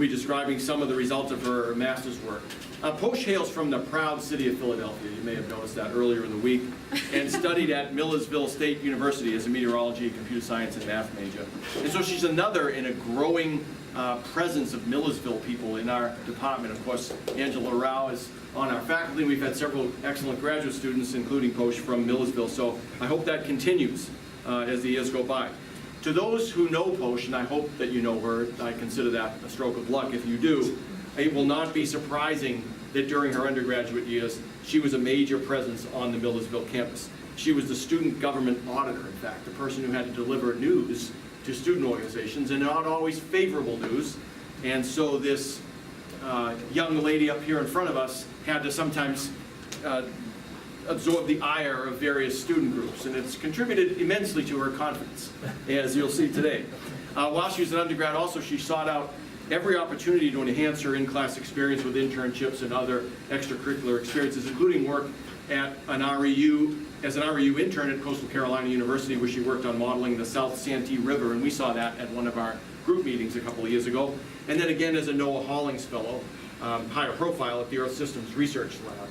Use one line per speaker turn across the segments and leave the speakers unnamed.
We'll be describing some of the results of her master's work. Poush hails from the proud city of Philadelphia. You may have noticed that earlier in the week, and studied at Millersville State University as a meteorology, computer science, and math major. And so she's another in a growing presence of Millersville people in our department. Of course, Angela Rao is on our faculty. We've had several excellent graduate students, including Poush, from Millersville. So I hope that continues as the years go by. To those who know Poush, and I hope that you know her, I consider that a stroke of luck if you do, it will not be surprising that during her undergraduate years, she was a major presence on the Millersville campus. She was the student government auditor, in fact, the person who had to deliver news to student organizations, and not always favorable news. And so this young lady up here in front of us had to sometimes absorb the ire of various student groups, and it's contributed immensely to her confidence, as you'll see today. While she was an undergrad also, she sought out every opportunity to enhance her in-class experience with internships and other extracurricular experiences, including work at an REU, as an REU intern at Coastal Carolina University, where she worked on modeling the South Santee River, and we saw that at one of our group meetings a couple of years ago. And then again as a Noah Hollings Fellow, higher profile at the Earth Systems Research Lab,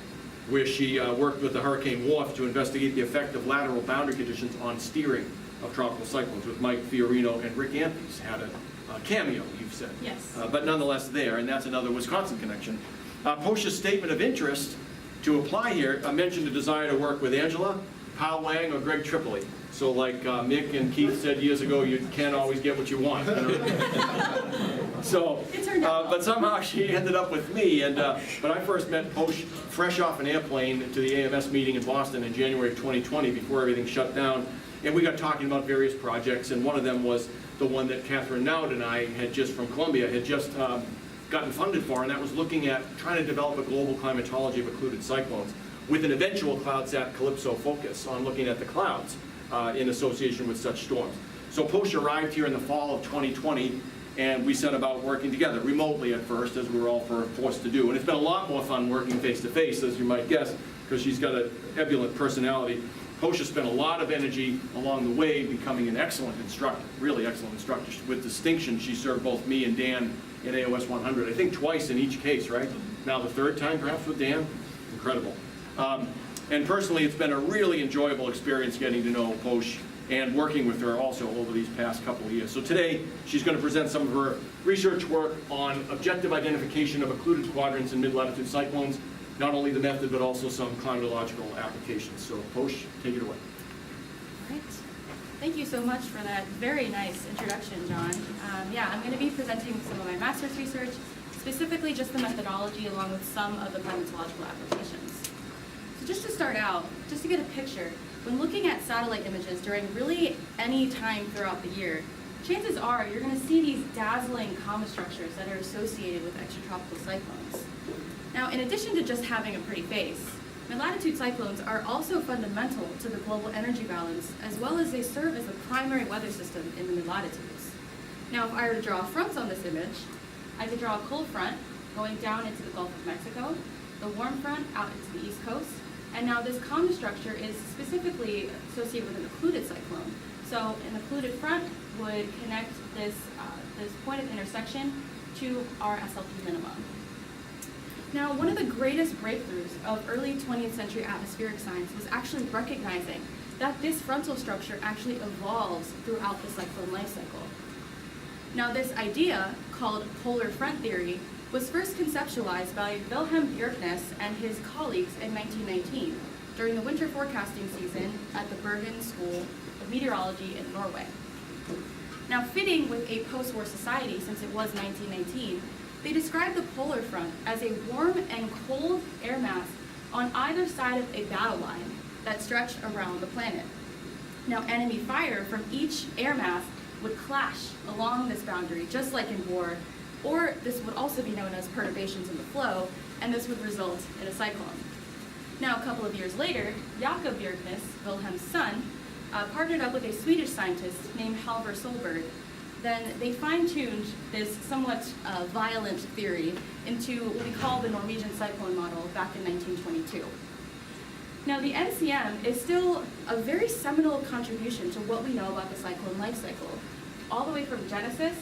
where she worked with the Hurricane Wharf to investigate the effect of lateral boundary conditions on steering of tropical cyclones, with Mike Fiorino and Rick Anthony's had a cameo, you've said.
Yes.
But nonetheless there, and that's another Wisconsin connection. Poush's statement of interest to apply here mentioned a desire to work with Angela, Hal Wang, or Greg Tripoli. So like Mick and Keith said years ago, you can't always get what you want. You know? So, but somehow she ended up with me, and but I first met Poush fresh off an airplane to the AMS meeting in Boston in January of 2020, before everything shut down, and we got talking about various projects, and one of them was the one that Catherine Nowd and I had just, from Columbia, had just gotten funded for, and that was looking at trying to develop a global climatology of occluded cyclones, with an eventual CloudSat-CALIPSO focus on looking at the clouds in association with such storms. So Poush arrived here in the fall of 2020, and we set about working together, remotely at first, as we were all forced to do. And it's been a lot more fun working face-to-face, as you might guess, because she's got an ebullient personality. Poush has spent a lot of energy along the way becoming an excellent instructor, really excellent instructor. With distinction, she served both me and Dan in AOS 100, I think twice in each case, right? Now the third time, perhaps, with Dan? Incredible. And personally, it's been a really enjoyable experience getting to know Poush and working with her also over these past couple of years. So today, she's going to present some of her research work on objective identification of occluded quadrants in mid-latitude cyclones, not only the method, but also some climatological applications. So Poush, take it away.
All right. Thank you so much for that very nice introduction, John. Yeah, I'm going to be presenting some of my master's research, specifically just the methodology along with some of the climatological applications. So just to start out, just to get a picture, when looking at satellite images during really any time throughout the year, chances are you're going to see these dazzling comet structures that are associated with extratropical cyclones. Now, in addition to just having a pretty face, mid-latitude cyclones are also fundamental to the global energy balance, as well as they serve as the primary weather system in the mid-latitudes. Now, if I were to draw fronts on this image, I could draw a cold front going down into the Gulf of Mexico, the warm front out into the East Coast, and now this comet structure is specifically associated with an occluded cyclone. So an occluded front would connect this point of intersection to our SLP minimum. Now, one of the greatest breakthroughs of early 20th century atmospheric science was actually recognizing that this frontal structure actually evolves throughout the cyclone life cycle. Now, this idea, called polar front theory, was first conceptualized by Wilhelm Bjerknes and his colleagues in 1919 during the winter forecasting season at the Bergen School of Meteorology in Norway. Now, fitting with a post-war society, since it was 1919, they described the polar front as a warm and cold air mass on either side of a battle line that stretched around the planet. Now, enemy fire from each air mass would clash along this boundary, just like in war, or this would also be known as perturbations in the flow, and this would result in a cyclone. Now, a couple of years later, Jakob Bjerknes, Wilhelm's son, partnered up with a Swedish scientist named Halvor Solberg. Then they fine-tuned this somewhat violent theory into what we call the Norwegian cyclone model back in 1922. Now, the NCM is still a very seminal contribution to what we know about the cyclone life cycle, all the way from genesis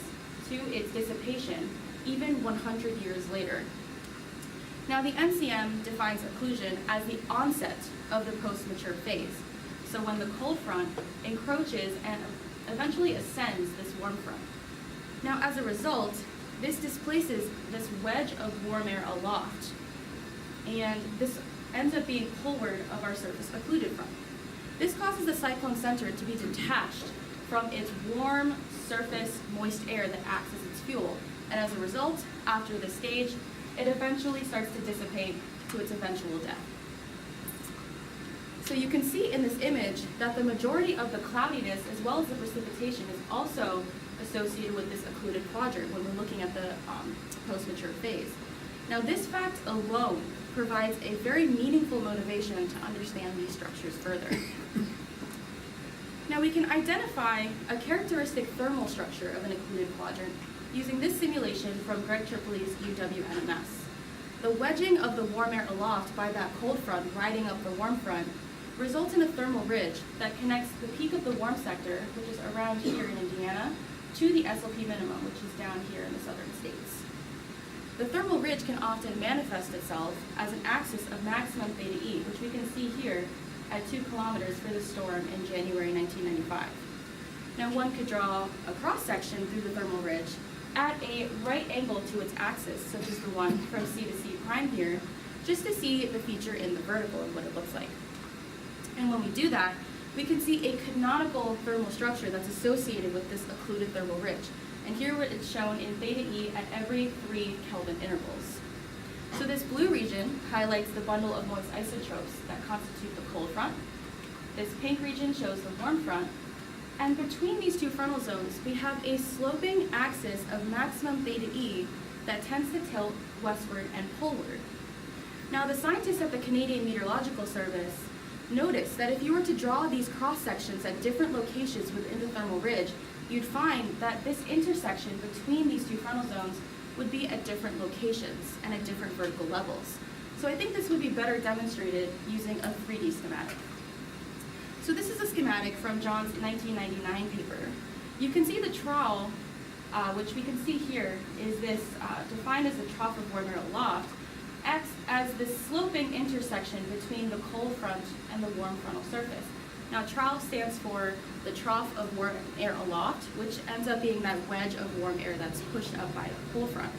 to its dissipation, even 100 years later. Now, the NCM defines occlusion as the onset of the post-mature phase. So when the cold front encroaches and eventually ascends this warm front. Now, as a result, this displaces this wedge of warm air aloft, and this ends up being poleward of our surface occluded front. This causes the cyclone center to be detached from its warm surface moist air that acts as its fuel, and as a result, after this stage, it eventually starts to dissipate to its eventual death. So you can see in this image that the majority of the cloudiness as well as the precipitation is also associated with this occluded quadrant when we're looking at the post-mature phase. Now, this fact alone provides a very meaningful motivation to understand these structures further. Now, we can identify a characteristic thermal structure of an occluded quadrant using this simulation from Greg Tripoli's UW-AOS. The wedging of the warm air aloft by that cold front riding up the warm front results in a thermal ridge that connects the peak of the warm sector, which is around here in Indiana, to the SLP minimum, which is down here in the southern states. The thermal ridge can often manifest itself as an axis of maximum theta E, which we can see here at 2 kilometers for the storm in January 1995. Now, one could draw a cross-section through the thermal ridge at a right angle to its axis, such as the one from C to C prime here, just to see the feature in the vertical and what it looks like. And when we do that, we can see a canonical thermal structure that's associated with this occluded thermal ridge. And here it's shown in theta E at every 3 Kelvin intervals. So this blue region highlights the bundle of moist isotopes that constitute the cold front. This pink region shows the warm front. And between these two frontal zones, we have a sloping axis of maximum theta E that tends to tilt westward and poleward. Now, the scientists at the Canadian Meteorological Service noticed that if you were to draw these cross-sections at different locations within the thermal ridge, you'd find that this intersection between these two frontal zones would be at different locations and at different vertical levels. So I think this would be better demonstrated using a 3D schematic. So this is a schematic from John's 1999 paper. You can see the trowal, which we can see here, is this defined as the trough of warm air aloft, acts as this sloping intersection between the cold front and the warm frontal surface. Now, trowal stands for the trough of warm air aloft, which ends up being that wedge of warm air that's pushed up by the cold front.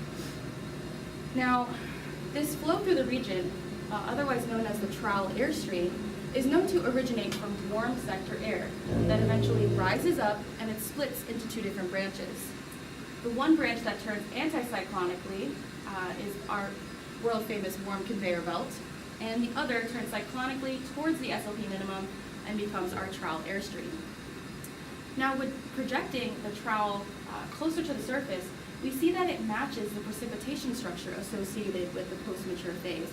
Now, this flow through the region, otherwise known as the trowal airstream, is known to originate from warm sector air that eventually rises up and it splits into 2 different branches. The one branch that turns anticyclonically is our world-famous warm conveyor belt, and the other turns cyclonically towards the SLP minimum and becomes our trowal airstream. Now, with projecting the trowal closer to the surface, we see that it matches the precipitation structure associated with the post-mature phase,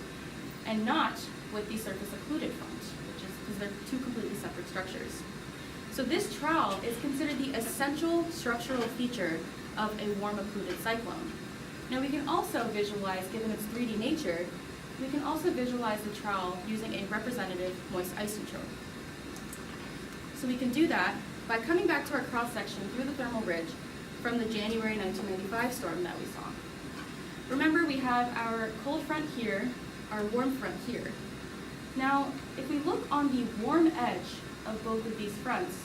and not with the surface occluded front, which is because they're 2 completely separate structures. So this trowal is considered the essential structural feature of a warm occluded cyclone. Now, we can also visualize, given its 3D nature, we can also visualize the trowal using a representative moist isotrope. So we can do that by coming back to our cross-section through the thermal ridge from the January 1995 storm that we saw. Remember, we have our cold front here, our warm front here. Now, if we look on the warm edge of both of these fronts,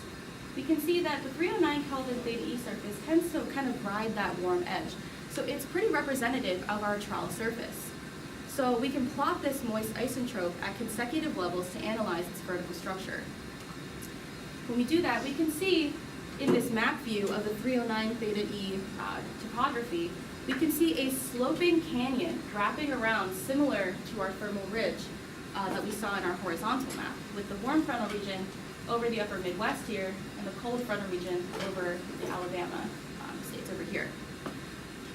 we can see that the 309 Kelvin theta E surface tends to kind of ride that warm edge. So it's pretty representative of our trowal surface. So we can plot this moist isotrope at consecutive levels to analyze its vertical structure. When we do that, we can see in this map view of the 309 theta E topography, we can see a sloping canyon wrapping around similar to our thermal ridge that we saw in our horizontal map, with the warm frontal region over the upper Midwest here and the cold frontal region over the Alabama states over here.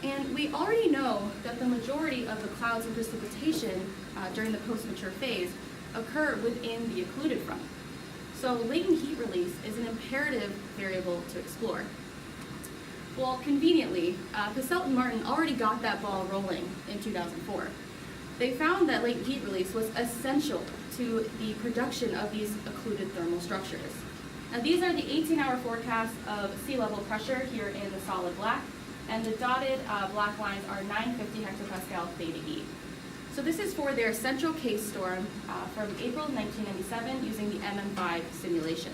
And we already know that the majority of the clouds and precipitation during the post-mature phase occur within the occluded front. So latent heat release is an imperative variable to explore. Well, conveniently, Poushali and Martin already got that ball rolling in 2004. They found that latent heat release was essential to the production of these occluded thermal structures. Now, these are the 18-hour forecasts of sea level pressure here in the solid black, and the dotted black lines are 950 hectopascal theta E. So this is for their central case storm from April 1997 using the MM5 simulation.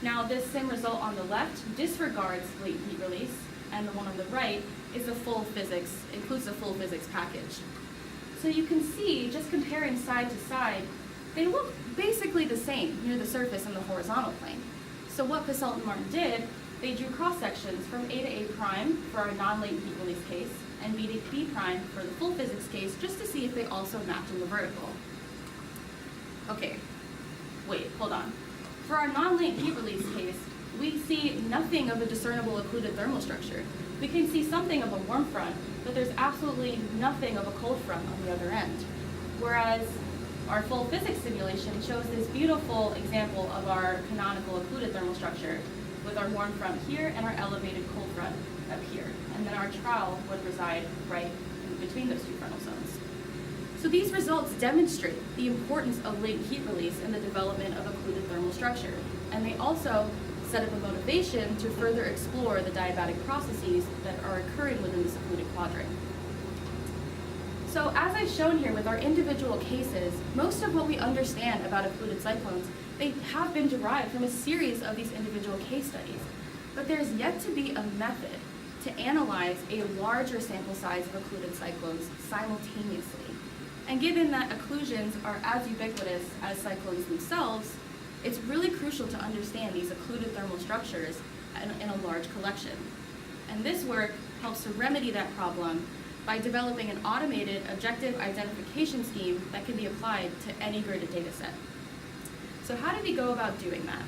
Now this sim result on the left disregards latent heat release, and the one on the right is a full physics, includes a full physics package. So you can see, just comparing side to side, they look basically the same near the surface and the horizontal plane. So what Poushali and Martin did, they drew cross sections from A to A prime for our non-latent heat release case, and B to B prime for the full physics case, just to see if they also match in the vertical. Okay, wait, hold on. For our non-latent heat release case, we see nothing of a discernible occluded thermal structure. We can see something of a warm front, but there's absolutely nothing of a cold front on the other end. Whereas our full physics simulation shows this beautiful example of our canonical occluded thermal structure with our warm front here and our elevated cold front up here. And then our trowel would reside right in between those two frontal zones. So these results demonstrate the importance of latent heat release in the development of occluded thermal structure. And they also set up a motivation to further explore the diabatic processes that are occurring within this occluded quadrant. So as I've shown here with our individual cases, most of what we understand about occluded cyclones, they have been derived from a series of these individual case studies. But there's yet to be a method to analyze a larger sample size of occluded cyclones simultaneously. And given that occlusions are as ubiquitous as cyclones themselves, it's really crucial to understand these occluded thermal structures in a large collection. And this work helps to remedy that problem by developing an automated objective identification scheme that can be applied to any gridded data set. So how did we go about doing that?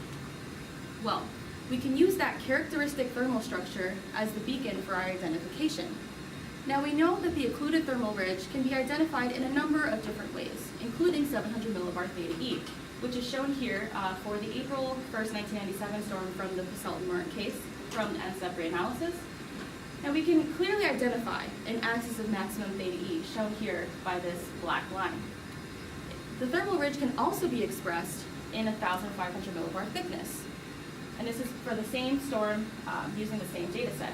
Well, we can use that characteristic thermal structure as the beacon for our identification. Now we know that the occluded thermal ridge can be identified in a number of different ways, including 700 millibar theta E, which is shown here for the April 1st, 1997 storm from the Poushali and Martin case from the NSEP reanalysis. Now we can clearly identify an axis of maximum theta E, shown here by this black line. The thermal ridge can also be expressed in 1,500 millibar thickness. And this is for the same storm using the same data set.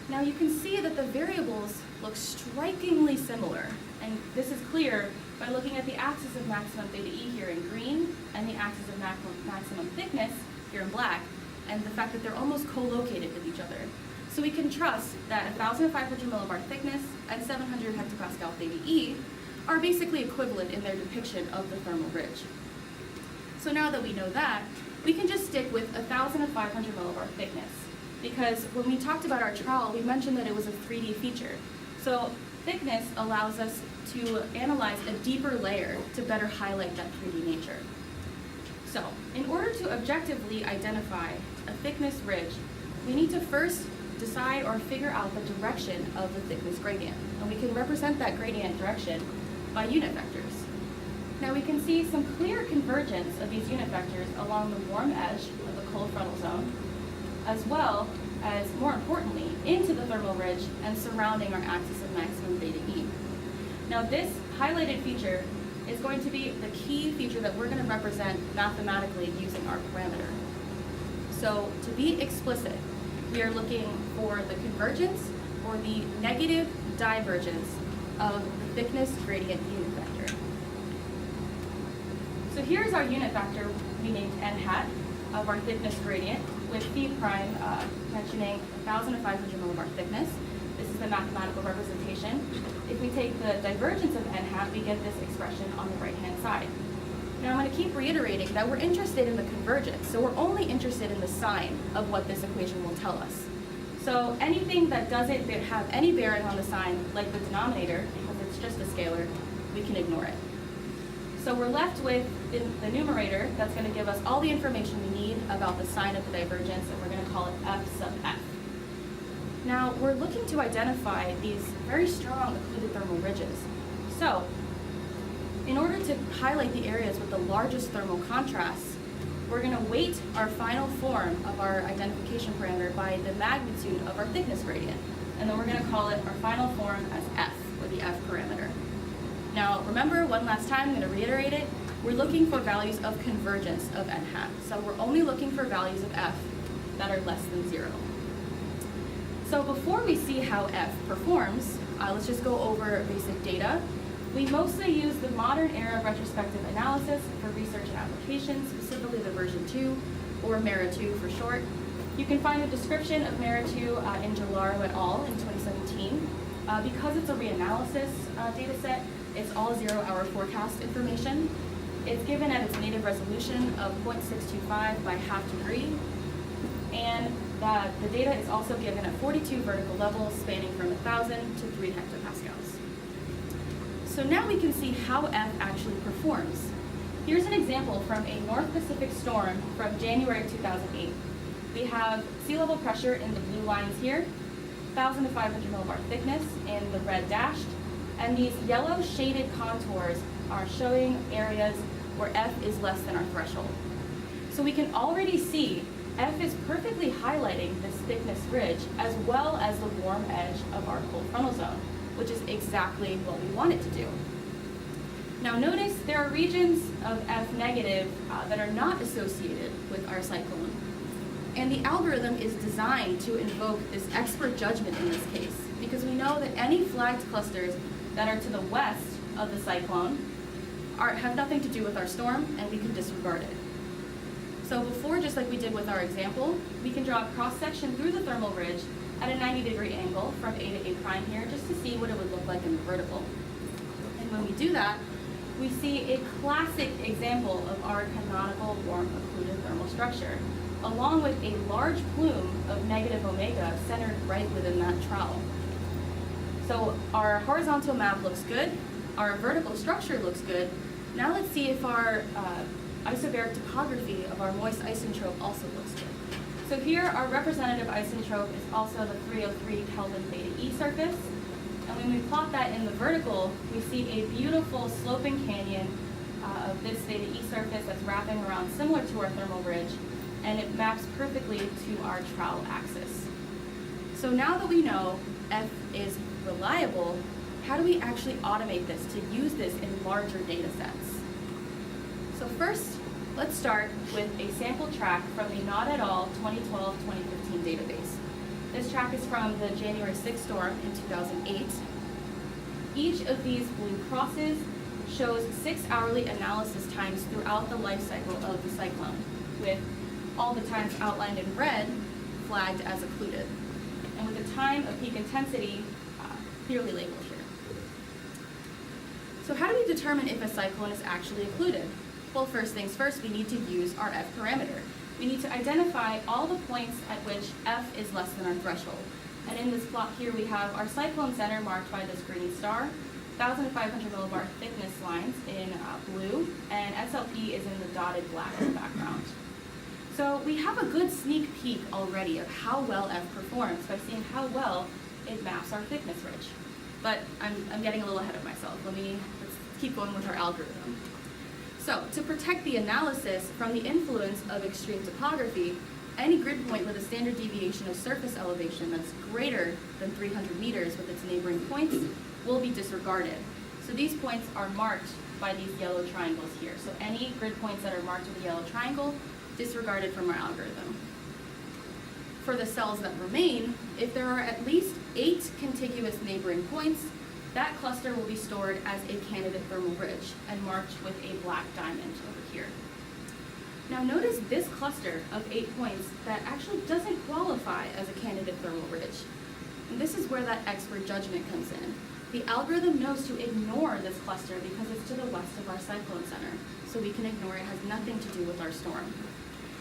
Now you can see that the variables look strikingly similar, and this is clear by looking at the axis of maximum theta E here in green and the axis of maximum thickness here in black, and the fact that they're almost co-located with each other. So we can trust that 1,500 millibar thickness and 700 hectopascal theta E are basically equivalent in their depiction of the thermal ridge. So now that we know that, we can just stick with 1,500 millibar thickness, because when we talked about our trowel, we mentioned that it was a 3D feature. So thickness allows us to analyze a deeper layer to better highlight that 3D nature. So in order to objectively identify a thickness ridge, we need to first decide or figure out the direction of the thickness gradient. And we can represent that gradient direction by unit vectors. Now we can see some clear convergence of these unit vectors along the warm edge of the cold frontal zone, as well as, more importantly, into the thermal ridge and surrounding our axis of maximum theta E. Now this highlighted feature is going to be the key feature that we're going to represent mathematically using our parameter. So to be explicit, we are looking for the convergence or the negative divergence of the thickness gradient unit vector. So here's our unit vector we named n hat of our thickness gradient, with phi prime mentioning 1,500 millibar thickness. This is the mathematical representation. If we take the divergence of n hat, we get this expression on the right-hand side. Now I'm going to keep reiterating that we're interested in the convergence, so we're only interested in the sign of what this equation will tell us. So anything that doesn't have any bearing on the sign, like the denominator, because it's just a scalar, we can ignore it. So we're left with the numerator that's going to give us all the information we need about the sign of the divergence, and we're going to call it f sub f. Now we're looking to identify these very strong occluded thermal ridges. So in order to highlight the areas with the largest thermal contrasts, we're going to weight our final form of our identification parameter by the magnitude of our thickness gradient. And then we're going to call it our final form as f, or the f parameter. Now remember, one last time, I'm going to reiterate it, we're looking for values of convergence of n hat. So we're only looking for values of f that are less than 0. So before we see how F performs, let's just go over basic data. We mostly use the modern era retrospective analysis for research and applications, specifically the version 2, or MERA 2 for short. You can find a description of MERA 2 in Gelaro et al. In 2017. Because it's a reanalysis data set, it's all 0-hour forecast information. It's given at its native resolution of 0.625 by half degree. And the data is also given at 42 vertical levels spanning from 1,000 to 3 hectopascals. So now we can see how F actually performs. Here's an example from a North Pacific storm from January 2008. We have sea level pressure in the blue lines here, 1,000 to 500 millibar thickness in the red dashed, and these yellow shaded contours are showing areas where F is less than our threshold. So we can already see F is perfectly highlighting this thickness ridge as well as the warm edge of our cold frontal zone, which is exactly what we want it to do. Now notice there are regions of F negative that are not associated with our cyclone. And the algorithm is designed to invoke this expert judgment in this case, because we know that any flagged clusters that are to the west of the cyclone have nothing to do with our storm, and we can disregard it. So before, just like we did with our example, we can draw a cross-section through the thermal ridge at a 90-degree angle from A to A prime here, just to see what it would look like in the vertical. And when we do that, we see a classic example of our canonical warm occluded thermal structure, along with a large plume of negative omega centered right within that trowel. So our horizontal map looks good, our vertical structure looks good. Now let's see if our isobaric topography of our moist isentrope also looks good. So here our representative isentrope is also the 303 Kelvin beta E surface. And when we plot that in the vertical, we see a beautiful sloping canyon of this beta E surface that's wrapping around similar to our thermal ridge, and it maps perfectly to our trowel axis. So now that we know F is reliable, how do we actually automate this to use this in larger data sets? So first, let's start with a sample track from the Knott et al. 2012-2015 database. This track is from the January 6th storm in 2008. Each of these blue crosses shows 6 hourly analysis times throughout the life cycle of the cyclone, with all the times outlined in red flagged as occluded, and with the time of peak intensity clearly labeled here. So how do we determine if a cyclone is actually occluded? Well, first things first, we need to use our F parameter. We need to identify all the points at which F is less than our threshold. And in this plot here, we have our cyclone center marked by this green star, 1,000 to 500 millibar thickness lines in blue, and SLP is in the dotted black in the background. So we have a good sneak peek already of how well F performs by seeing how well it maps our thickness ridge. But I'm getting a little ahead of myself. Let's keep going with our algorithm. So to protect the analysis from the influence of extreme topography, any grid point with a standard deviation of surface elevation that's greater than 300 meters with its neighboring points will be disregarded. So these points are marked by these yellow triangles here. So any grid points that are marked with a yellow triangle, disregarded from our algorithm. For the cells that remain, if there are at least 8 contiguous neighboring points, that cluster will be stored as a candidate thermal ridge and marked with a black diamond over here. Now notice this cluster of 8 points that actually doesn't qualify as a candidate thermal ridge. And this is where that expert judgment comes in. The algorithm knows to ignore this cluster because it's to the west of our cyclone center. So we can ignore it, it has nothing to do with our storm.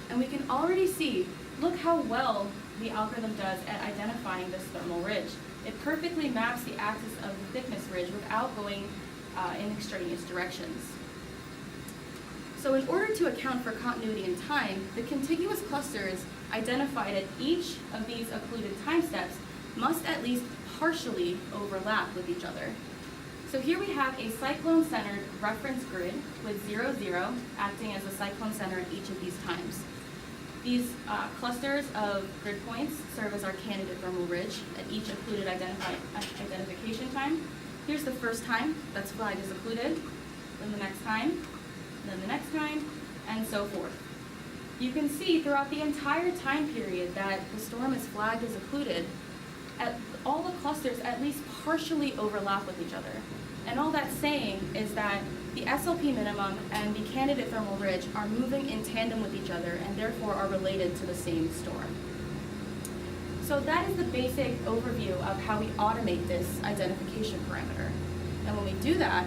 And we can already see, look how well the algorithm does at identifying this thermal ridge. It perfectly maps the axis of the thickness ridge without going in extraneous directions. So in order to account for continuity in time, the contiguous clusters identified at each of these occluded time steps must at least partially overlap with each other. So here we have a cyclone-centered reference grid with 0, 0 acting as a cyclone center at each of these times. These clusters of grid points serve as our candidate thermal ridge at each occluded identification time. Here's the first time that's flagged as occluded, then the next time, then the next time, and so forth. You can see throughout the entire time period that the storm is flagged as occluded, all the clusters at least partially overlap with each other. And all that's saying is that the SLP minimum and the candidate thermal ridge are moving in tandem with each other and therefore are related to the same storm. So that is the basic overview of how we automate this identification parameter. And when we do that,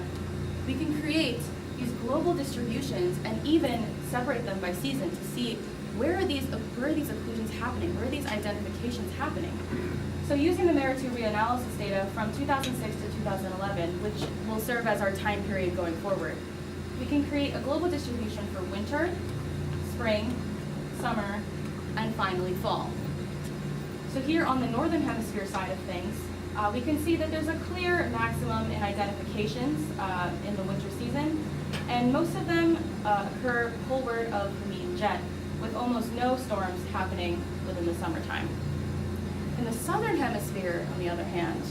we can create these global distributions and even separate them by season to see where are these occlusions happening, where are these identifications happening. So using the Meritu reanalysis data from 2006 to 2011, which will serve as our time period going forward, we can create a global distribution for winter, spring, summer, and finally fall. So here on the northern hemisphere side of things, we can see that there's a clear maximum in identifications in the winter season, and most of them occur poleward of the mean jet, with almost no storms happening within the summertime. In the southern hemisphere, on the other hand,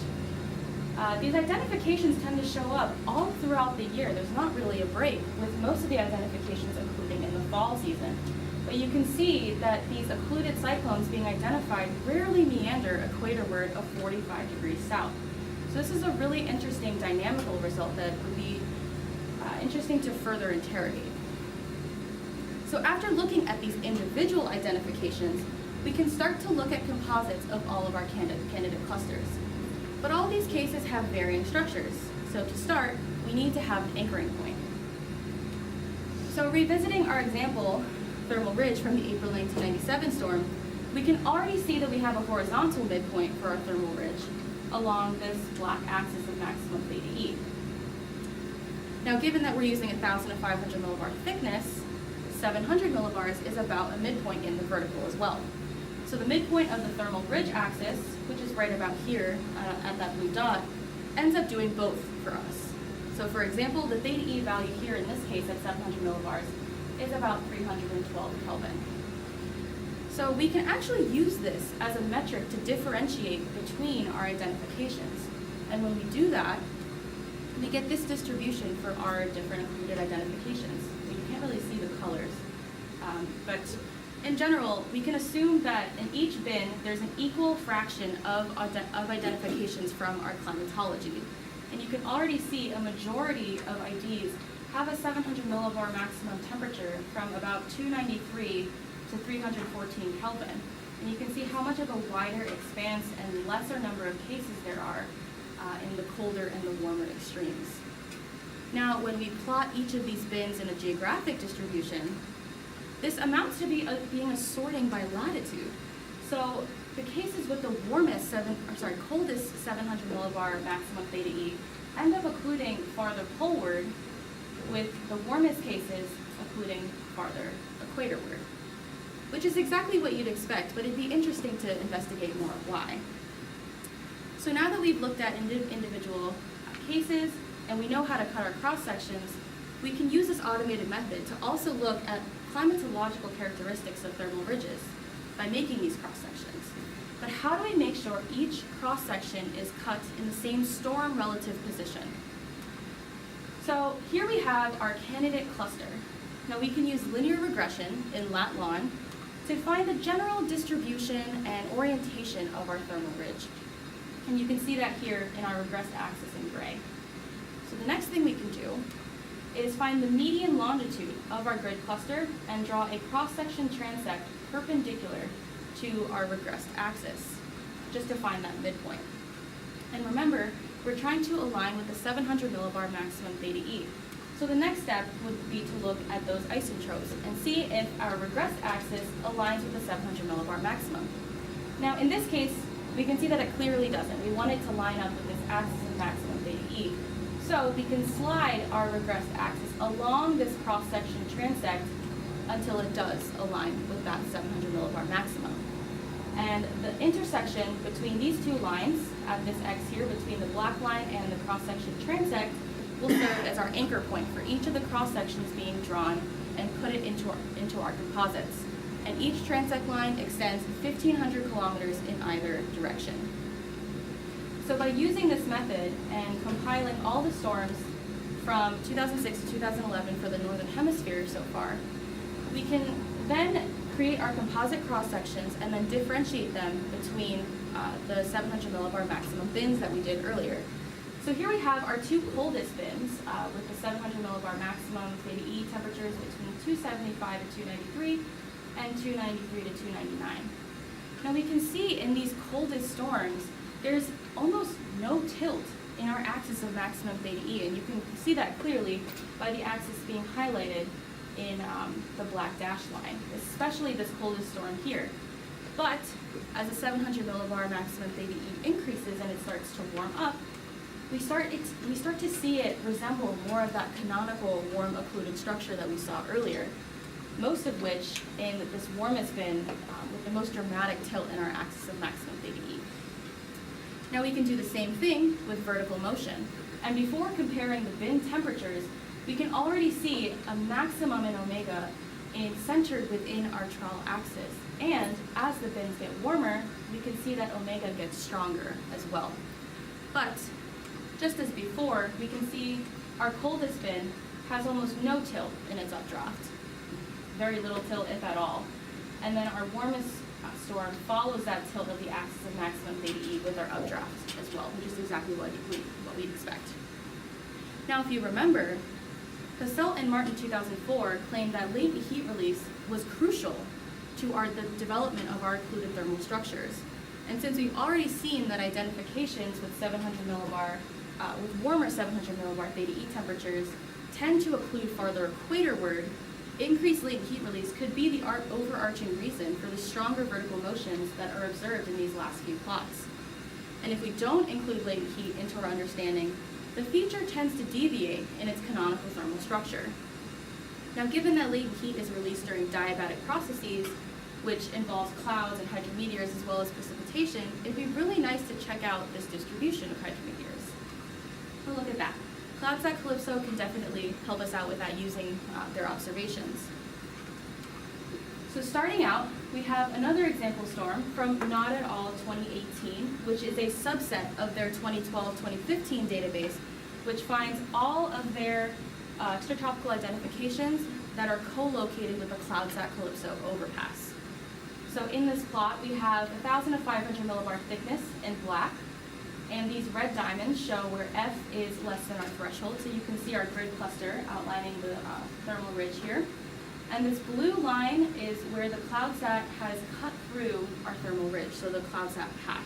these identifications tend to show up all throughout the year. There's not really a break, with most of the identifications including in the fall season. But you can see that these occluded cyclones being identified rarely meander equatorward of 45 degrees south. So this is a really interesting dynamical result that would be interesting to further interrogate. So after looking at these individual identifications, we can start to look at composites of all of our candidate clusters. But all these cases have varying structures. So to start, we need to have an anchoring point. So revisiting our example, thermal ridge from the April 1997 storm, we can already see that we have a horizontal midpoint for our thermal ridge along this black axis of maximum theta E. Now, given that we're using 1,500 millibar thickness, 700 millibars is about a midpoint in the vertical as well. So the midpoint of the thermal ridge axis, which is right about here at that blue dot, ends up doing both for us. So for example, the theta E value here in this case at 700 millibars is about 312 Kelvin. So we can actually use this as a metric to differentiate between our identifications. And when we do that, we get this distribution for our different occluded identifications. So you can't really see the colors. But in general, we can assume that in each bin, there's an equal fraction of identifications from our climatology. And you can already see a majority of IDs have a 700 millibar maximum temperature from about 293 to 314 Kelvin. And you can see how much of a wider expanse and lesser number of cases there are in the colder and the warmer extremes. Now, when we plot each of these bins in a geographic distribution, this amounts to being a sorting by latitude. So the cases with the coldest 700 millibar maximum theta E end up occluding farther poleward, with the warmest cases occluding farther equatorward, which is exactly what you'd expect, but it'd be interesting to investigate more why. So now that we've looked at individual cases and we know how to cut our cross-sections, we can use this automated method to also look at climatological characteristics of thermal ridges by making these cross-sections. But how do we make sure each cross-section is cut in the same storm relative position? So here we have our candidate cluster. Now we can use linear regression in lat-lon to find the general distribution and orientation of our thermal ridge. And you can see that here in our regressed axis in gray. So the next thing we can do is find the median longitude of our grid cluster and draw a cross-section transect perpendicular to our regressed axis, just to find that midpoint. And remember, we're trying to align with the 700 millibar maximum theta E. So the next step would be to look at those isotropes and see if our regressed axis aligns with the 700 millibar maximum. Now in this case, we can see that it clearly doesn't. We want it to line up with this axis of maximum theta E. So we can slide our regressed axis along this cross-section transect until it does align with that 700 millibar maximum. And the intersection between these two lines at this X here, between the black line and the cross-section transect, will serve as our anchor point for each of the cross-sections being drawn and put it into our composites. And each transect line extends 1,500 kilometers in either direction. So by using this method and compiling all the storms from 2006 to 2011 for the Northern Hemisphere so far, we can then create our composite cross-sections and then differentiate them between the 700 millibar maximum bins that we did earlier. So here we have our two coldest bins with the 700 millibar maximum theta E temperatures between 275 and 293 and 293 to 299. Now we can see in these coldest storms, there's almost no tilt in our axis of maximum theta E, and you can see that clearly by the axis being highlighted in the black dashed line, especially this coldest storm here. But as the 700 millibar maximum theta E increases and it starts to warm up, we start to see it resemble more of that canonical warm occluded structure that we saw earlier, most of which in this warmest bin with the most dramatic tilt in our axis of maximum theta E. Now we can do the same thing with vertical motion. And before comparing the bin temperatures, we can already see a maximum in omega centered within our trowal axis. And as the bins get warmer, we can see that omega gets stronger as well. But just as before, we can see our coldest bin has almost no tilt in its updraft, very little tilt if at all. And then our warmest storm follows that tilt of the axis of maximum theta E with our updraft as well, which is exactly what we'd expect. Now, if you remember, Cassell and Martin 2004 claimed that latent heat release was crucial to the development of our occluded thermal structures. And since we've already seen that identifications with 700 millibar, with warmer 700 millibar theta E temperatures tend to occlude farther equatorward, increased latent heat release could be the overarching reason for the stronger vertical motions that are observed in these last few plots. And if we don't include latent heat into our understanding, the feature tends to deviate in its canonical thermal structure. Now, given that latent heat is released during diabatic processes, which involves clouds and hydrometeors as well as precipitation, it'd be really nice to check out this distribution of hydrometeors. So look at that. CloudSat-CALIPSO can definitely help us out with that using their observations. So starting out, we have another example storm from Nod et al. 2018, which is a subset of their 2012-2015 database, which finds all of their extratropical identifications that are co-located with the CloudSat-CALIPSO overpass. So in this plot, we have 1,000 to 500 millibar thickness in black, and these red diamonds show where F is less than our threshold, so you can see our grid cluster outlining the thermal ridge here. And this blue line is where the CloudSat has cut through our thermal ridge, so the CloudSat path.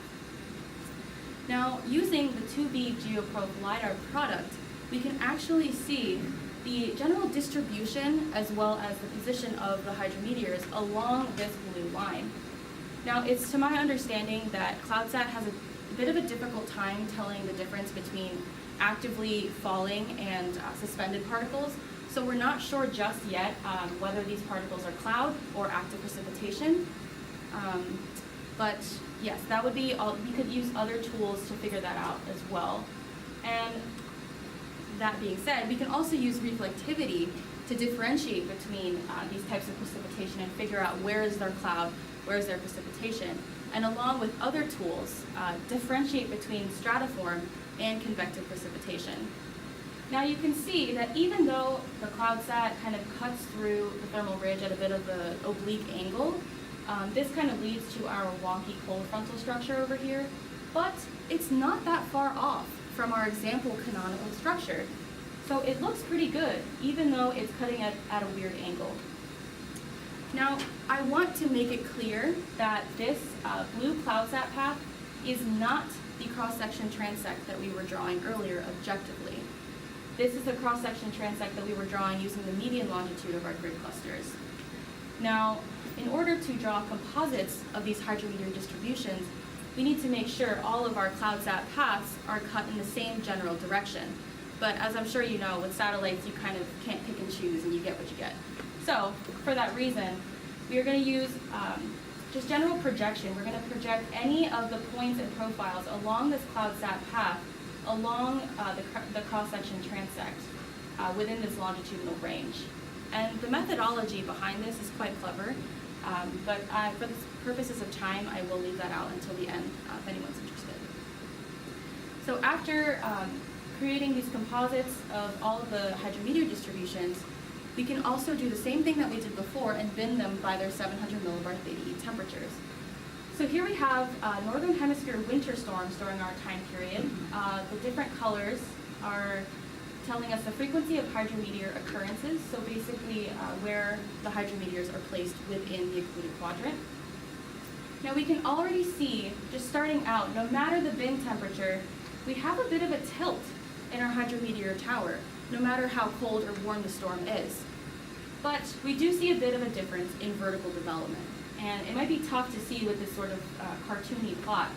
Now, using the 2B GeoProbe LiDAR product, we can actually see the general distribution as well as the position of the hydrometeors along this blue line. Now, it's to my understanding that CloudSat has a bit of a difficult time telling the difference between actively falling and suspended particles. So we're not sure just yet whether these particles are cloud or active precipitation. But yes, that would be all. We could use other tools to figure that out as well. And that being said, we can also use reflectivity to differentiate between these types of precipitation and figure out where is their cloud, where is their precipitation. And along with other tools, differentiate between stratiform and convective precipitation. Now you can see that even though the CloudSat kind of cuts through the thermal ridge at a bit of an oblique angle, this kind of leads to our wonky cold frontal structure over here, but it's not that far off from our example canonical structure. So it looks pretty good, even though it's cutting at a weird angle. Now, I want to make it clear that this blue CloudSat path is not the cross-section transect that we were drawing earlier objectively. This is the cross-section transect that we were drawing using the median longitude of our grid clusters. Now, in order to draw composites of these hydrometeor distributions, we need to make sure all of our CloudSat paths are cut in the same general direction. But as I'm sure you know, with satellites, you kind of can't pick and choose and you get what you get. So, for that reason, we are going to use just general projection. We're going to project any of the points and profiles along this CloudSat path along the cross-section transect within this longitudinal range. And the methodology behind this is quite clever, but for the purposes of time, I will leave that out until the end if anyone's interested. So after creating these composites of all of the hydrometeor distributions, we can also do the same thing that we did before and bin them by their 700 millibar theta E temperatures. So here we have northern hemisphere winter storms during our time period. The different colors are telling us the frequency of hydrometeor occurrences, so basically where the hydrometeors are placed within the occluded quadrant. Now we can already see, just starting out, no matter the bin temperature, we have a bit of a tilt in our hydrometeor tower, no matter how cold or warm the storm is. But we do see a bit of a difference in vertical development. And it might be tough to see with this sort of cartoony plot.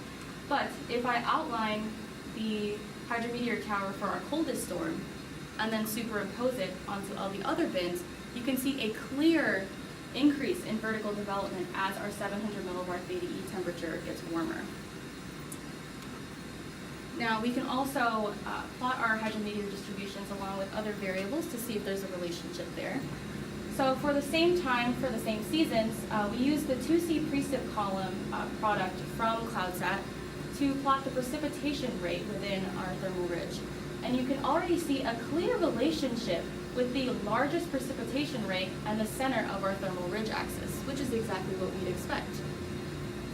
But if I outline the hydrometeor tower for our coldest storm, and then superimpose it onto all the other bins, you can see a clear increase in vertical development as our 700 millibar theta E temperature gets warmer. Now we can also plot our hydrometeor distributions along with other variables to see if there's a relationship there. So for the same time, for the same seasons, we use the 2C precip column product from CloudSat to plot the precipitation rate within our thermal ridge. And you can already see a clear relationship with the largest precipitation rate and the center of our thermal ridge axis, which is exactly what we'd expect.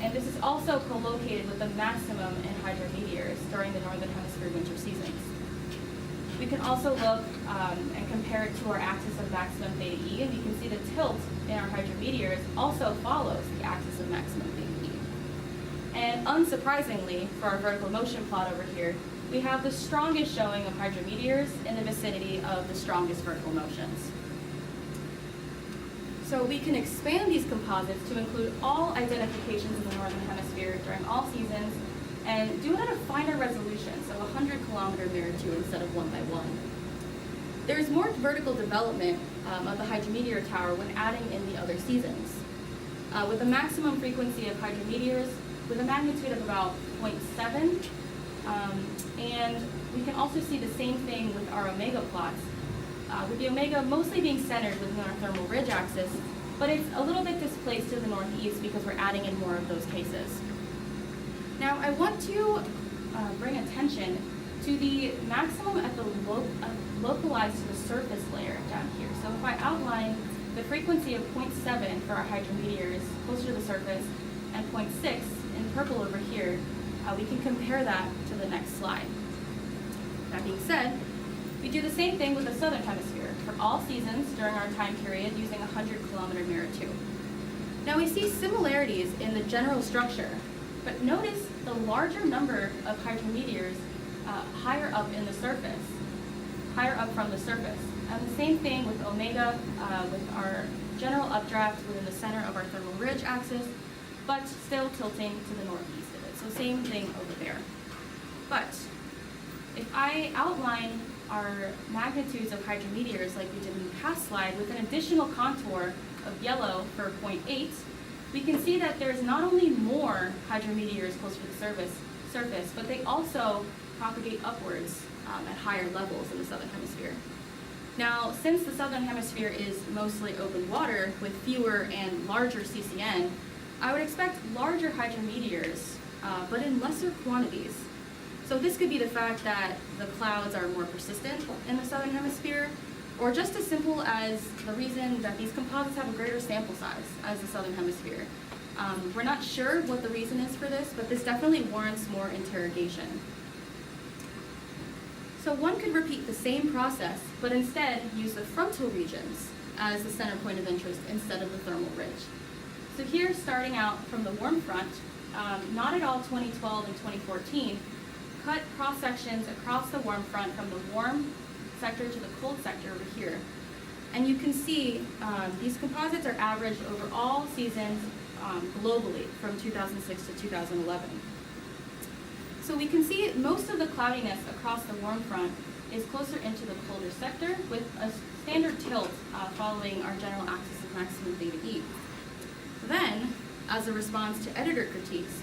And this is also co-located with the maximum in hydrometeors during the northern hemisphere winter seasons. We can also look and compare it to our axis of maximum theta E, and you can see the tilt in our hydrometeors also follows the axis of maximum theta E. And unsurprisingly, for our vertical motion plot over here, we have the strongest showing of hydrometeors in the vicinity of the strongest vertical motions. So we can expand these composites to include all identifications in the northern hemisphere during all seasons and do it at a finer resolution, so 100 kilometer mirror 2 instead of 1 by 1. There's more vertical development of the hydrometeor tower when adding in the other seasons. With a maximum frequency of hydrometeors with a magnitude of about 0.7, and we can also see the same thing with our omega plots, with the omega mostly being centered within our thermal ridge axis, but it's a little bit displaced to the northeast because we're adding in more of those cases. Now I want to bring attention to the maximum at the localized to the surface layer down here. So if I outline the frequency of 0.7 for our hydrometeors closer to the surface and 0.6 in purple over here, we can compare that to the next slide. That being said, we do the same thing with the southern hemisphere for all seasons during our time period using 100 kilometer mirror 2. Now we see similarities in the general structure, but notice the larger number of hydrometeors higher up in the surface, higher up from the surface. And the same thing with omega, with our general updraft within the center of our thermal ridge axis, but still tilting to the northeast of it. So same thing over there. But if I outline our magnitudes of hydrometeors like we did in the past slide with an additional contour of yellow for 0.8, we can see that there's not only more hydrometeors closer to the surface, but they also propagate upwards at higher levels in the southern hemisphere. Now, since the southern hemisphere is mostly open water with fewer and larger CCN, I would expect larger hydrometeors, but in lesser quantities. So this could be the fact that the clouds are more persistent in the southern hemisphere, or just as simple as the reason that these composites have a greater sample size as the southern hemisphere. We're not sure what the reason is for this, but this definitely warrants more interrogation. So one could repeat the same process, but instead use the frontal regions as the center point of interest instead of the thermal ridge. So here, starting out from the warm front, not at all 2012 and 2014, cut cross sections across the warm front from the warm sector to the cold sector over here. And you can see these composites are averaged over all seasons globally from 2006 to 2011. So we can see most of the cloudiness across the warm front is closer into the colder sector with a standard tilt following our general axis of maximum theta E. Then, as a response to editor critiques,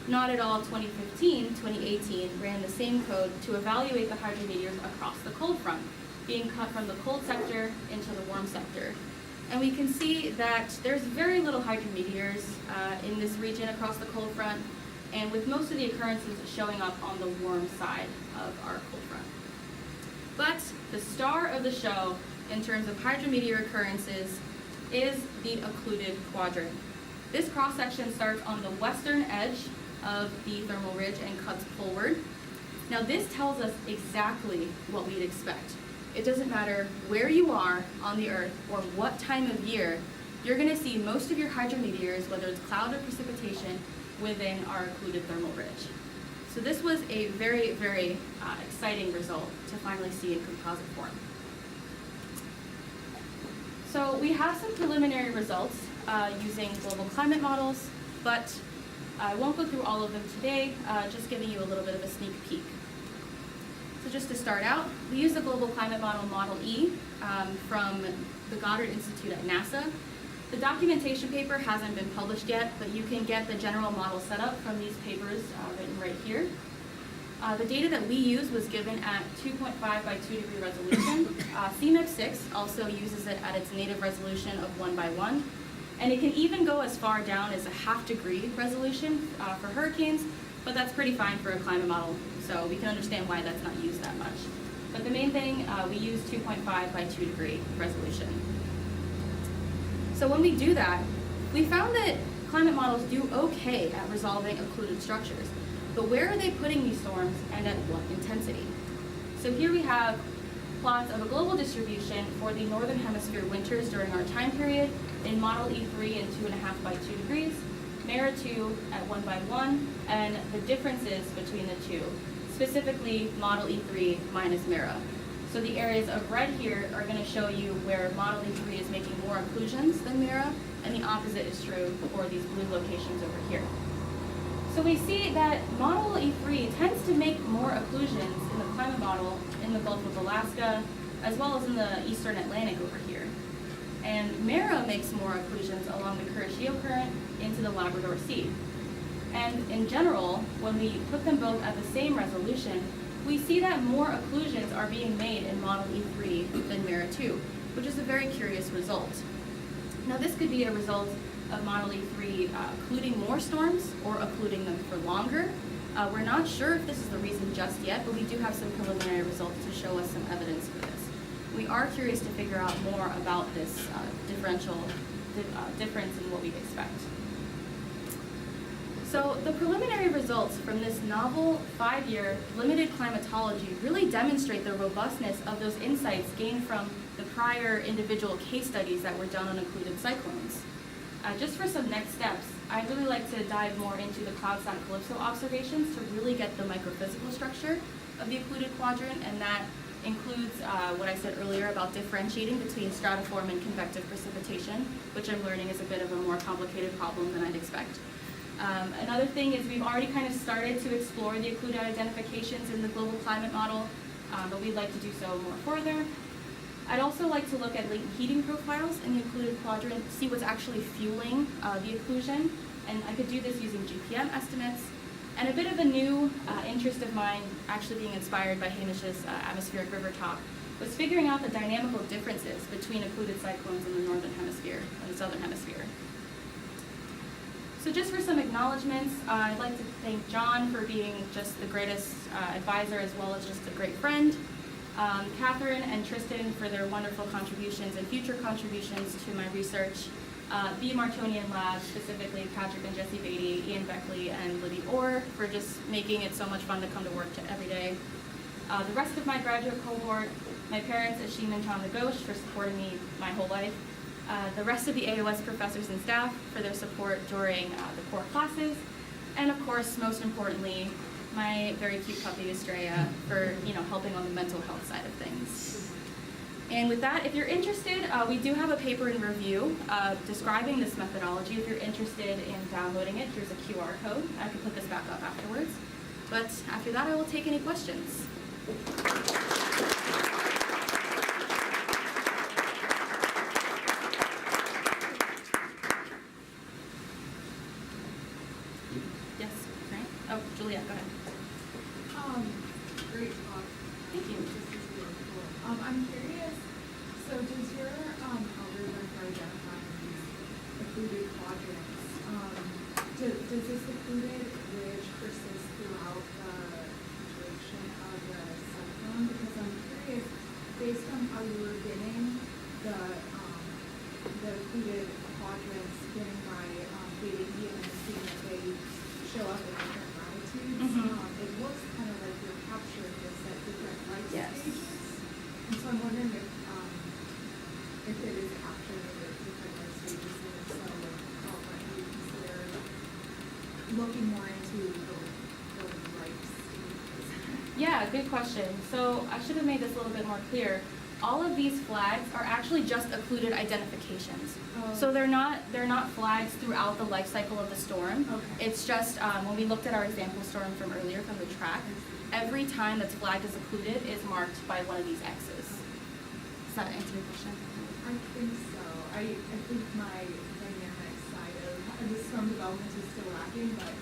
Not at All 2015, 2018 ran the same code to evaluate the hydrometeors across the cold front, being cut from the cold sector into the warm sector. And we can see that there's very little hydrometeors in this region across the cold front, and with most of the occurrences showing up on the warm side of our cold front. But the star of the show in terms of hydrometeor occurrences is the occluded quadrant. This cross-section starts on the western edge of the thermal ridge and cuts poleward. Now this tells us exactly what we'd expect. It doesn't matter where you are on the Earth or what time of year, you're going to see most of your hydrometeors, whether it's cloud or precipitation, within our occluded thermal ridge. So this was a very, very exciting result to finally see in composite form. So we have some preliminary results using global climate models, but I won't go through all of them today, just giving you a little bit of a sneak peek. So just to start out, we use the global climate model, Model E, from the Goddard Institute at NASA. The documentation paper hasn't been published yet, but you can get the general model set up from these papers written right here. The data that we use was given at 2.5 by 2 degree resolution. CMIP6 also uses it at its native resolution of 1 by 1. And it can even go as far down as a ½ degree resolution for hurricanes, but that's pretty fine for a climate model, so we can understand why that's not used that much. But the main thing, we use 2.5 by 2 degree resolution. So when we do that, we found that climate models do okay at resolving occluded structures. But where are they putting these storms and at what intensity? So here we have plots of a global distribution for the northern hemisphere winters during our time period in Model E3 and 2.5 by 2 degrees, MERA 2 at 1 by 1, and the differences between the two, specifically Model E3 minus MERA. So the areas of red here are going to show you where Model E3 is making more occlusions than MERA, and the opposite is true for these blue locations over here. So we see that Model E3 tends to make more occlusions in the climate model in the Gulf of Alaska, as well as in the eastern Atlantic over here. And MERA makes more occlusions along the Kuroshio Current into the Labrador Sea. And in general, when we put them both at the same resolution, we see that more occlusions are being made in Model E3 than MERA 2, which is a very curious result. Now this could be a result of Model E3 occluding more storms or occluding them for longer. We're not sure if this is the reason just yet, but we do have some preliminary results to show us some evidence for this. We are curious to figure out more about this difference in what we expect. So the preliminary results from this novel 5-year limited climatology really demonstrate the robustness of those insights gained from the prior individual case studies that were done on occluded cyclones. Just for some next steps, I'd really like to dive more into the CloudSat-CALIPSO observations to really get the microphysical structure of the occluded quadrant, and that includes what I said earlier about differentiating between stratiform and convective precipitation, which I'm learning is a bit of a more complicated problem than I'd expect. Another thing is we've already kind of started to explore the occluded identifications in the global climate model, but we'd like to do so more further. I'd also like to look at latent heating profiles in the occluded quadrant, see what's actually fueling the occlusion, and I could do this using GPM estimates. And a bit of a new interest of mine, actually being inspired by Hamish's atmospheric river talk, was figuring out the dynamical differences between occluded cyclones in the northern hemisphere and the southern hemisphere. So just for some acknowledgements, I'd like to thank John for being just the greatest advisor as well as just a great friend. Catherine and Tristan for their wonderful contributions and future contributions to my research. The Martonian Lab, specifically Patrick and Jesse Beatty, Ian Beckley, and Libby Orr for just making it so much fun to come to work every day. The rest of my graduate cohort, my parents, Ashim and Poushali Ghosh, for supporting me my whole life. The rest of the AOS professors and staff for their support during the core classes. And of course, most importantly, my very cute puppy, Estrella, for helping on the mental health side of things. And with that, if you're interested, we do have a paper in review describing this methodology. If you're interested in downloading it, here's a QR code. I can put this back up afterwards. But after that, I will take any questions. Yes, right? Oh, Julia, go ahead.
Great talk.
Thank you.
This is really cool. I'm curious, so does your algorithm for identifying these occluded quadrants, does this occluded ridge persist throughout the duration of the cyclone? Because I'm curious, based on how you were getting the occluded quadrants given by theta E and then seeing that they show up in different latitudes,
Mhm.
it looks kind of like you're capturing this at different life
Yes.
stages. And so I'm wondering if it is capturing it at different life stages, and if so, like, how might we consider looking more into the life stages?
Yeah, good question. So I should have made this a little bit more clear. All of these flags are actually just occluded identifications.
Oh.
So they're not flags throughout the life cycle of the storm.
Okay.
It's just when we looked at our example storm from earlier from the track, every time that's flagged as occluded is marked by one of these X's. Does that answer your question?
I think so. I think my dynamic side of the storm development is still lacking, but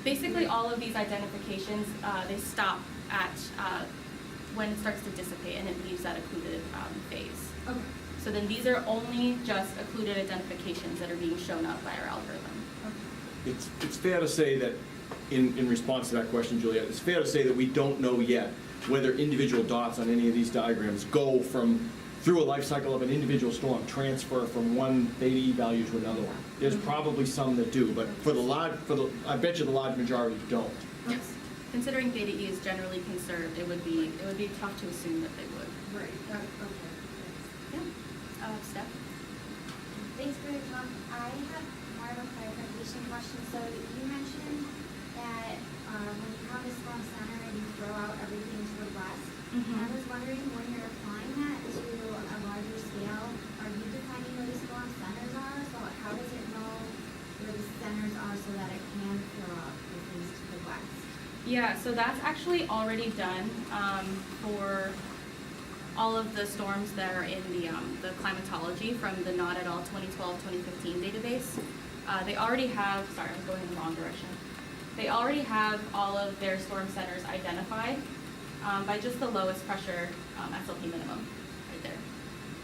Basically, all of these identifications, they stop at when it starts to dissipate and it leaves that occluded phase.
okay.
So then these are only just occluded identifications that are being shown up by our algorithm.
Okay.
It's fair to say that, in response to that question, Juliet, it's fair to say that we don't know yet whether individual dots on any of these diagrams go through a life cycle of an individual storm, transfer from one theta E value to another one. There's probably some that do, but I bet you the large majority don't.
Yes. Considering theta E is generally conserved, it would be tough to assume that they would.
Right. Okay. Thanks.
Yeah. Steph?
Thanks for your talk. I have more of a clarification question. So you mentioned that when you have a storm center, you throw out everything to the west.
Mhm.
And I was wondering, when you're applying that to a larger scale, are you defining where the storm centers are? So how does it know where the centers are so that it can throw out the things to the west?
Yeah, so that's actually already done for all of the storms that are in the climatology from the Not at All 2012-2015 database. They already have, sorry, I was going in the wrong direction. They already have all of their storm centers identified by just the lowest pressure SLP minimum right there.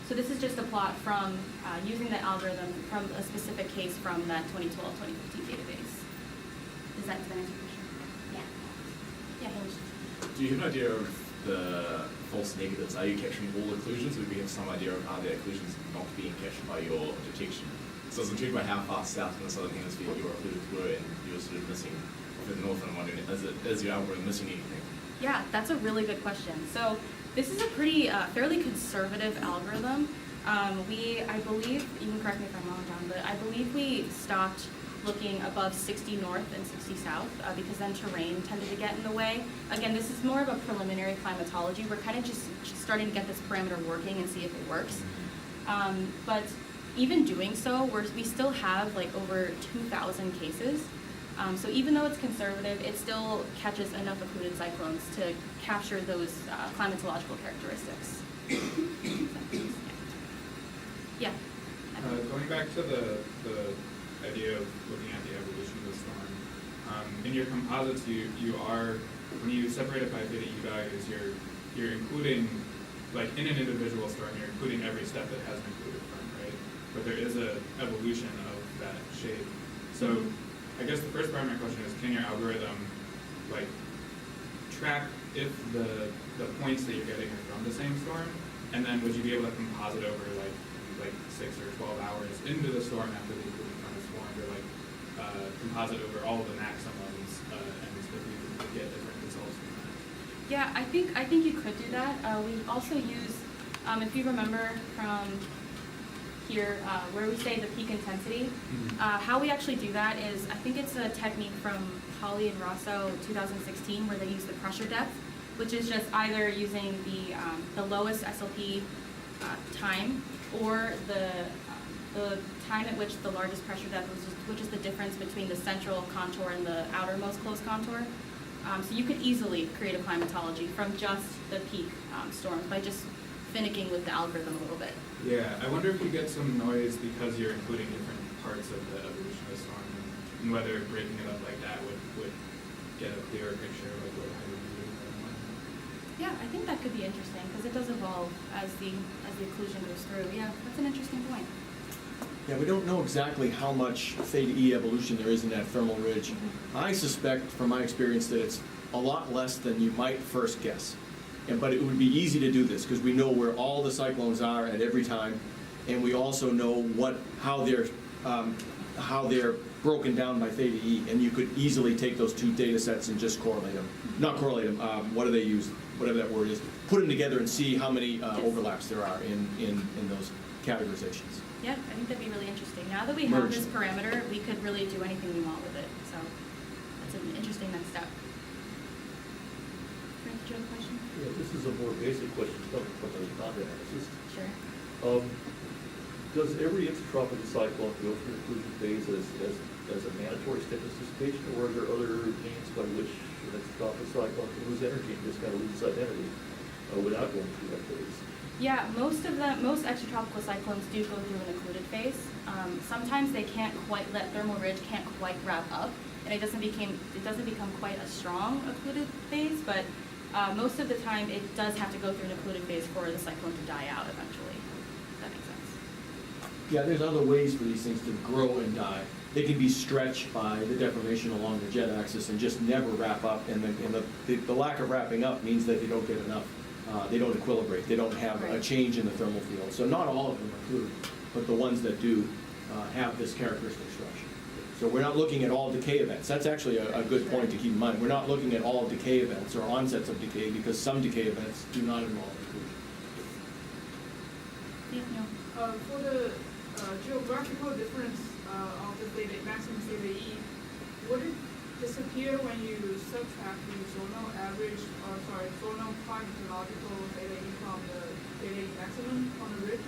So this is just a plot from using the algorithm from a specific case from that 2012-2015 database. Does that answer your question?
Yeah.
Yeah, Hamish.
Do you have an idea of the false negatives? Are you capturing all occlusions, or do we have some idea of are the occlusions not being captured by your detection? So I was intrigued by how far south in the southern hemisphere your occlusions were, and you were sort of missing for the north, and I'm wondering, is your algorithm missing anything?
Yeah, that's a really good question. So this is a pretty fairly conservative algorithm. I believe, you can correct me if I'm wrong, John, but I believe we stopped looking above 60 north and 60 south because then terrain tended to get in the way. Again, this is more of a preliminary climatology. We're kind of just starting to get this parameter working and see if it works. But even doing so, we still have like over 2,000 cases. So even though it's conservative, it still catches enough occluded cyclones to capture those climatological characteristics. Yeah.
Going back to the idea of looking at the evolution of the storm, in your composites, you are, when you separate it by theta E values, you're including, like in an individual storm, you're including every step that has been included from, right? But there is a evolution of that shape. So I guess the first part of my question is, can your algorithm like track if the points that you're getting are from the same storm, and then would you be able to composite over like 6 or 12 hours into the storm after the occluding front is formed, or like composite over all of the maximums, and if we could get different results from that?
Yeah, I think you could do that. We also use, if you remember from here, where we say the peak intensity, how we actually do that is, I think it's a technique from Polly and Rosso 2016 where they use the pressure depth, which is just either using the lowest SLP time or the time at which the largest pressure depth, which is the difference between the central contour and the outermost closed contour. So you could easily create a climatology from just the peak storms by just finicking with the algorithm a little bit.
Yeah, I wonder if you get some noise because you're including different parts of the evolution of the storm, and whether breaking it up like that would get a clearer picture of like how you're doing it and whatnot.
Yeah, I think that could be interesting because it does evolve as the occlusion goes through. Yeah, that's an interesting point.
Yeah, we don't know exactly how much theta E evolution there is in that thermal ridge. I suspect, from my experience, that it's a lot less than you might first guess. But it would be easy to do this because we know where all the cyclones are at every time, and we also know how they're how they're broken down by theta E, and you could easily take those two data sets and just correlate them. Not correlate them, what do they use, whatever that word is, put them together and see how many overlaps there are in those categorizations.
Yep, I think that'd be really interesting. Now that we have this parameter, we could really do anything we want with it. So that's an interesting next step. Frank, did you have a question?
Yeah, this is a more basic question coming from a non-analyst.
Sure.
Does every extratropical cyclone go through occlusion phase as a mandatory step of dissipation, or are there other means by which an extratropical cyclone can lose energy and just kind of lose its identity without going through that phase?
Yeah, most extratropical cyclones do go through an occluded phase. Sometimes they can't quite, that thermal ridge can't quite wrap up, and it doesn't become quite a strong occluded phase, but most of the time it does have to go through an occluded phase for the cyclone to die out eventually. If that makes sense.
Yeah, there's other ways for these things to grow and die. They can be stretched by the deformation along the jet axis and just never wrap up, and the lack of wrapping up means that they don't get enough. They don't equilibrate. They don't have a change in the thermal field. So not all of them are occluded, but the ones that do have this characteristic structure. So we're not looking at all decay events. That's actually a good point to keep in mind. We're not looking at all decay events or onsets of decay, because some decay events do not involve occlusion.
Yeah, no.
For the geographical difference of the theta, maximum theta E, would it disappear when you subtract the zonal average, zonal climatological theta E from the theta E maximum on the ridge?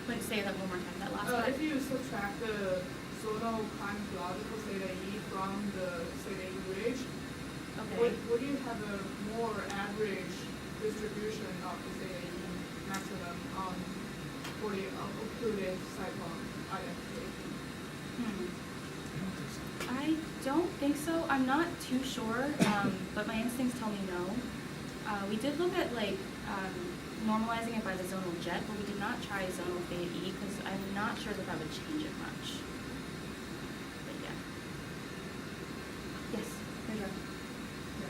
Wait, say that one more time, that last part.
If you subtract the zonal climatological theta E from the theta E ridge,
Okay.
would you have a more average distribution of the theta E maximum for the occluded cyclone identification?
I don't think so. I'm not too sure, but my instincts tell me no. We did look at normalizing it by the zonal jet, but we did not try zonal theta E because I'm not sure that would change it much. But yeah. Yes, Pedro.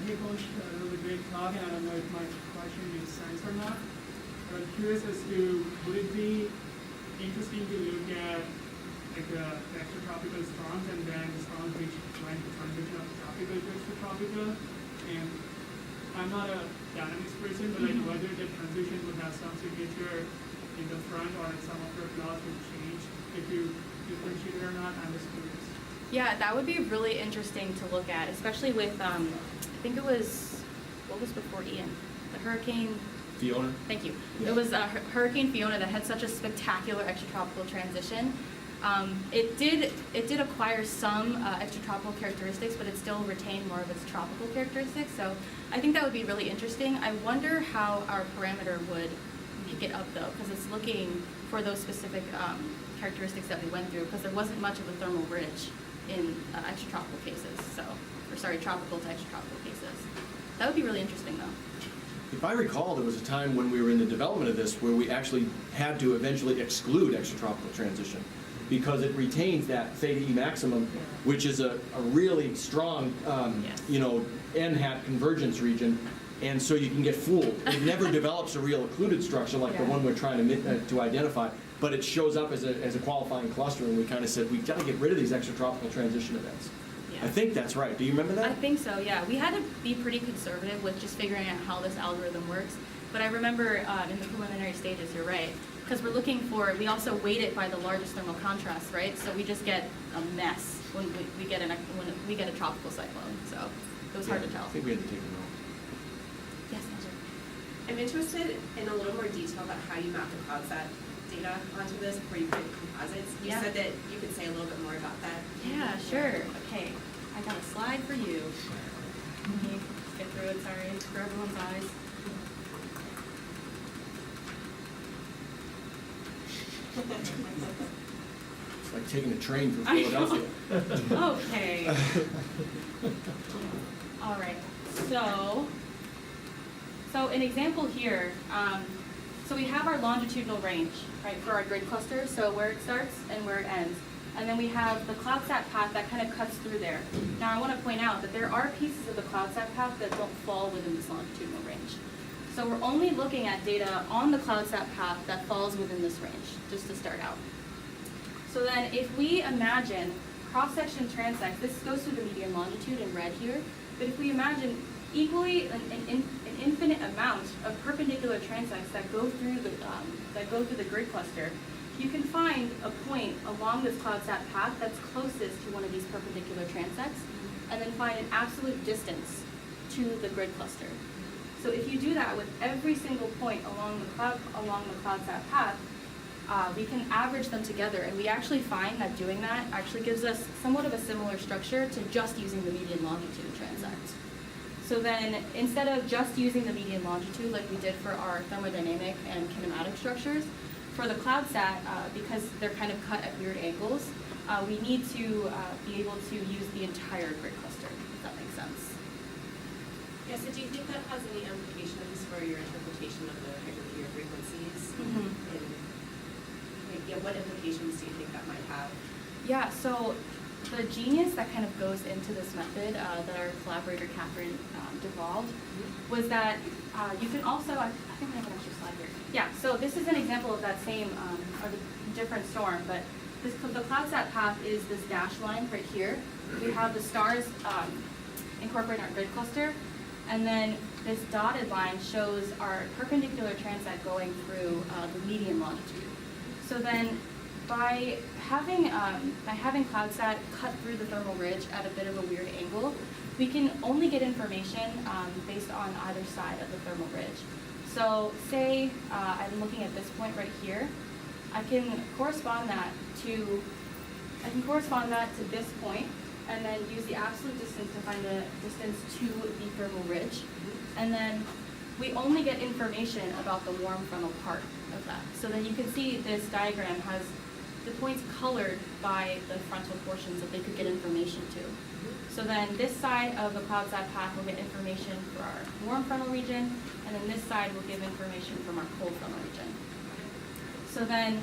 Hey Coach, that was a great talk, and I don't know if my question makes sense or not. But I'm curious as to, would it be interesting to look at like the extratropical storms and then the storms which went to transition of tropical to extratropical? And I'm not a dynamics person, but like whether the transition would have some signature in the front or in some of the clouds would change if you differentiate it or not. I'm just curious.
Yeah, that would be really interesting to look at, especially with, I think it was, what was before Ian? The Hurricane
Fiona?
Thank you. Yeah. It was Hurricane Fiona that had such a spectacular extratropical transition. It did acquire some extratropical characteristics, but it still retained more of its tropical characteristics. So I think that would be really interesting. I wonder how our parameter would pick it up though, because it's looking for those specific characteristics that we went through, because there wasn't much of a thermal ridge in extratropical cases. Tropical to extratropical cases. That would be really interesting though.
If I recall, there was a time when we were in the development of this where we actually had to eventually exclude extratropical transition because it retains that theta E maximum, which is a really strong, n-hat convergence region, and so you can get fooled. It never develops a real occluded structure like the one we're trying to identify, but it shows up as a qualifying cluster, and we kind of said, we've got to get rid of these extratropical transition events. I think that's right. Do you remember that?
I think so, yeah. We had to be pretty conservative with just figuring out how this algorithm works. But I remember in the preliminary stages, you're right, because we also weight it by the largest thermal contrast, right? So we just get a mess when we get a tropical cyclone. So it was hard to tell.
I think we had to take a note.
Yes, Andrew.
I'm interested in a little more detail about how you map the CloudSat data onto this before you create the composites. You said that you could say a little bit more about that.
Yeah, sure. Okay, I got a slide for you. Let me get through it, sorry, for everyone's eyes.
It's like taking a train from Philadelphia.
Okay. All right, so an example here, so we have our longitudinal range, right, for our grid cluster, so where it starts and where it ends. And then we have the CloudSat path that kind of cuts through there. Now I want to point out that there are pieces of the CloudSat path that don't fall within this longitudinal range. So we're only looking at data on the CloudSat path that falls within this range, just to start out. So then if we imagine cross-section transects, this goes through the median longitude in red here, but if we imagine equally an infinite amount of perpendicular transects that go through the grid cluster, you can find a point along this CloudSat path that's closest to one of these perpendicular transects, and then find an absolute distance to the grid cluster. So if you do that with every single point along the CloudSat path, we can average them together, and we actually find that doing that actually gives us somewhat of a similar structure to just using the median longitude transect. So then, instead of just using the median longitude like we did for our thermodynamic and kinematic structures, for the CloudSat, because they're kind of cut at weird angles, we need to be able to use the entire grid cluster, if that makes sense.
Yeah, so do you think that has any implications for your interpretation of the hypermeter frequencies? And, yeah, what implications do you think that might have?
Yeah, so the genius that kind of goes into this method that our collaborator Catherine devolved was that you can also, I think I have an extra slide here. Yeah, so this is an example of that same, or the different storm, but the CloudSat path is this dashed line right here. We have the stars incorporated in our grid cluster, and then this dotted line shows our perpendicular transect going through the median longitude. So then, by having CloudSat cut through the thermal ridge at a bit of a weird angle, we can only get information based on either side of the thermal ridge. So say I'm looking at this point right here, I can correspond that to this point, and then use the absolute distance to find the distance to the thermal ridge, and then we only get information about the warm frontal part of that. So then you can see this diagram has the points colored by the frontal portions that they could get information to. So then this side of the CloudSat path will get information for our warm frontal region, and then this side will give information from our cold frontal region. So then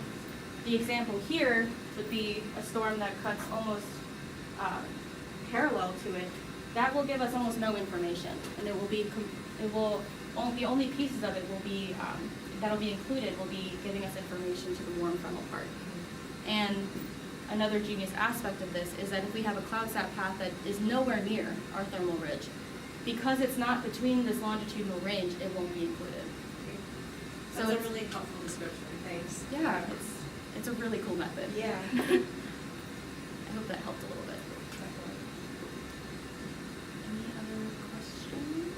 the example here would be a storm that cuts almost parallel to it. That will give us almost no information, and the only pieces of it will be that'll be included will be giving us information to the warm frontal part. And another genius aspect of this is that if we have a CloudSat path that is nowhere near our thermal ridge, because it's not between this longitudinal range, it won't be included.
That's a really helpful description, thanks.
Yeah, it's a really cool method.
Yeah.
I hope that helped a little bit. Any other questions?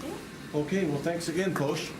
Okay.
Okay, well, thanks again, Poush.